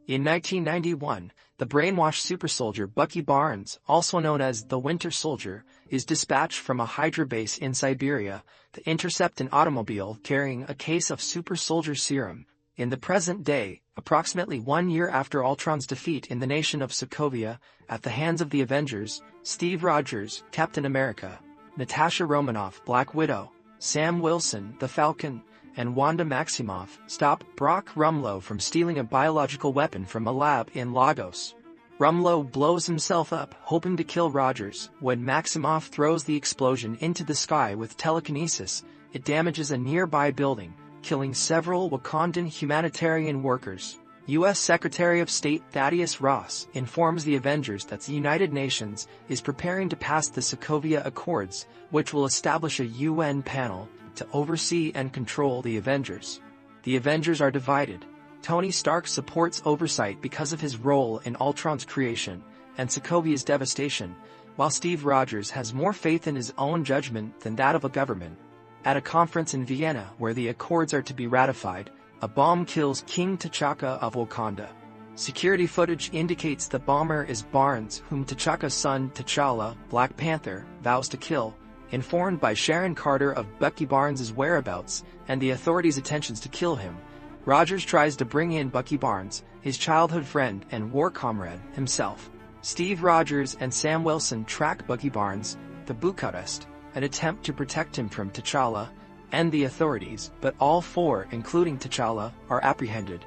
In 1991, the brainwashed supersoldier Bucky Barnes, also known as the Winter Soldier, is dispatched from a Hydra base in Siberia to intercept an automobile carrying a case of super soldier serum. In the present day, approximately 1 year after Ultron's defeat in the nation of Sokovia at the hands of the Avengers, Steve Rogers, Captain America, Natasha Romanoff, Black Widow, Sam Wilson, the Falcon, and Wanda Maximoff stop Brock Rumlow from stealing a biological weapon from a lab in Lagos. Rumlow blows himself up, hoping to kill Rogers. When Maximoff throws the explosion into the sky with telekinesis, it damages a nearby building, killing several Wakandan humanitarian workers. U.S. Secretary of State Thaddeus Ross informs the Avengers that the United Nations is preparing to pass the Sokovia Accords, which will establish a UN panel to oversee and control the Avengers. The Avengers are divided. Tony Stark supports oversight because of his role in Ultron's creation and Sokovia's devastation, while Steve Rogers has more faith in his own judgment than that of a government. At a conference in Vienna where the Accords are to be ratified, a bomb kills King T'Chaka of Wakanda. Security footage indicates the bomber is Barnes, whom T'Chaka's son T'Challa, Black Panther, vows to kill. Informed by Sharon Carter of Bucky Barnes' whereabouts and the authorities' intentions to kill him, Rogers tries to bring in Bucky Barnes, his childhood friend and war comrade, himself. Steve Rogers and Sam Wilson track Bucky Barnes to Bucharest, an attempt to protect him from T'Challa and the authorities, but all four, including T'Challa, are apprehended.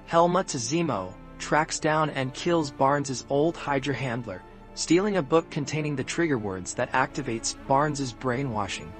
Helmut Zemo tracks down and kills Barnes' old Hydra handler, stealing a book containing the trigger words that activates Barnes' brainwashing.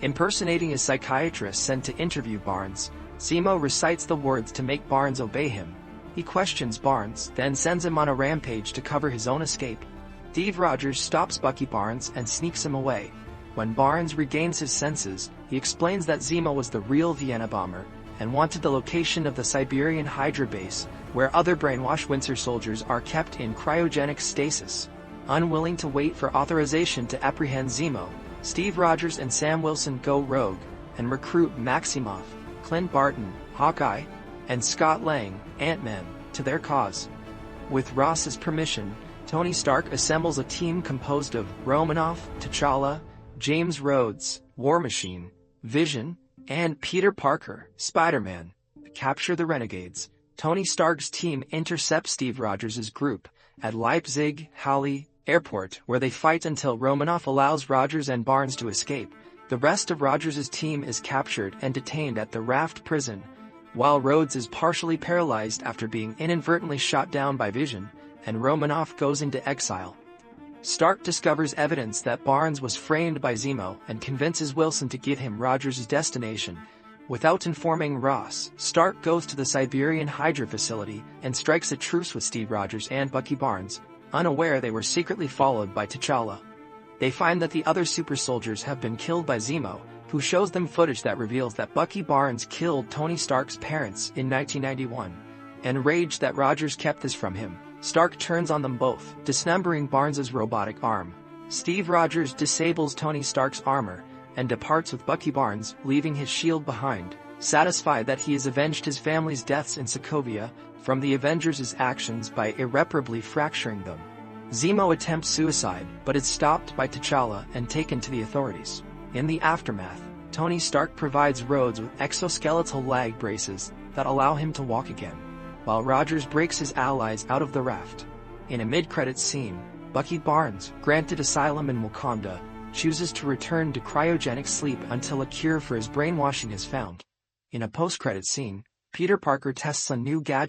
Impersonating a psychiatrist sent to interview Barnes, Zemo recites the words to make Barnes obey him. He questions Barnes, then sends him on a rampage to cover his own escape. Steve Rogers stops Bucky Barnes and sneaks him away. When Barnes regains his senses, he explains that Zemo was the real Vienna bomber and wanted the location of the Siberian Hydra base, where other brainwashed Winter soldiers are kept in cryogenic stasis. Unwilling to wait for authorization to apprehend Zemo, Steve Rogers and Sam Wilson go rogue and recruit Maximoff, Clint Barton, Hawkeye, and Scott Lang, Ant-Man, to their cause. With Ross's permission, Tony Stark assembles a team composed of Romanoff, T'Challa, James Rhodes, War Machine, Vision, and Peter Parker, Spider-Man. To capture the renegades, Tony Stark's team intercepts Steve Rogers' group at Leipzig-Halle Airport, where they fight until Romanoff allows Rogers and Barnes to escape. The rest of Rogers' team is captured and detained at the Raft prison, while Rhodes is partially paralyzed after being inadvertently shot down by Vision, and Romanoff goes into exile. Stark discovers evidence that Barnes was framed by Zemo and convinces Wilson to give him Rogers' destination. Without informing Ross, Stark goes to the Siberian Hydra facility and strikes a truce with Steve Rogers and Bucky Barnes, unaware they were secretly followed by T'Challa. They find that the other super soldiers have been killed by Zemo, who shows them footage that reveals that Bucky Barnes killed Tony Stark's parents in 1991. Enraged that Rogers kept this from him, Stark turns on them both, dismembering Barnes' robotic arm. Steve Rogers disables Tony Stark's armor and departs with Bucky Barnes, leaving his shield behind. Satisfied that he has avenged his family's deaths in Sokovia from the Avengers' actions by irreparably fracturing them, Zemo attempts suicide but is stopped by T'Challa and taken to the authorities. In the aftermath, Tony Stark provides Rhodes with exoskeletal leg braces that allow him to walk again, while Rogers breaks his allies out of the raft. In a mid-credits scene, Bucky Barnes, granted asylum in Wakanda, chooses to return to cryogenic sleep until a cure for his brainwashing is found. In a post-credits scene, Peter Parker tests a new gadget